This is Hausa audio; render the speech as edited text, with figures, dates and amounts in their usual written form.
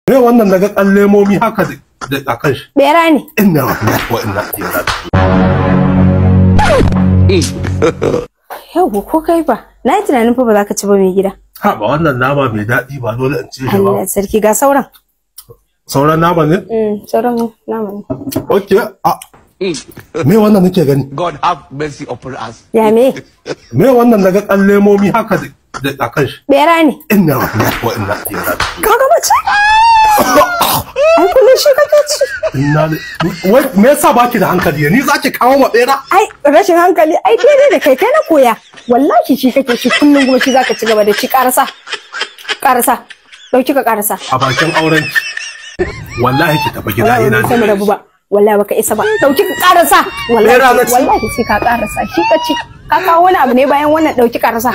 Me wannan daga kan lemomi haka da akan shi. Bera ne. Inna wallahi wa inna ilaihi raji'un. Yau ko kai ba? Na yi tunanin fa ba za ka ci ba mai gida. Ha ba wannan nama mai daɗi ba dole in ci shi ba. Allah sarki ga sauran. Sauran nama ne? Sauran nama ne. Okay. Me wannan nake gani? God have mercy upon us. Ya me? Me wannan daga kan lemomi haka da akan shi. Bera ne. Inna wallahi wa inna ilaihi raji'un. Kaga mace? Ai kullum shi kake ci. Wai me yasa baki da hankali ni zaki kawo ma bera? Ai rashin hankali ai daidai da kai na koya. Wallahi shi kake ci kullum kuma shi zaka ci gaba da ci karasa. Karasa. Dauki ka karasa. A bakin auren ki. Wallahi ki tafi gida ina ne. Rabu ba. Wallahi baka isa ba. Dauki ka karasa. Wallahi sai ka karasa. Shi ka ci. Ka kawo wani abu ne bayan wannan dauki karasa.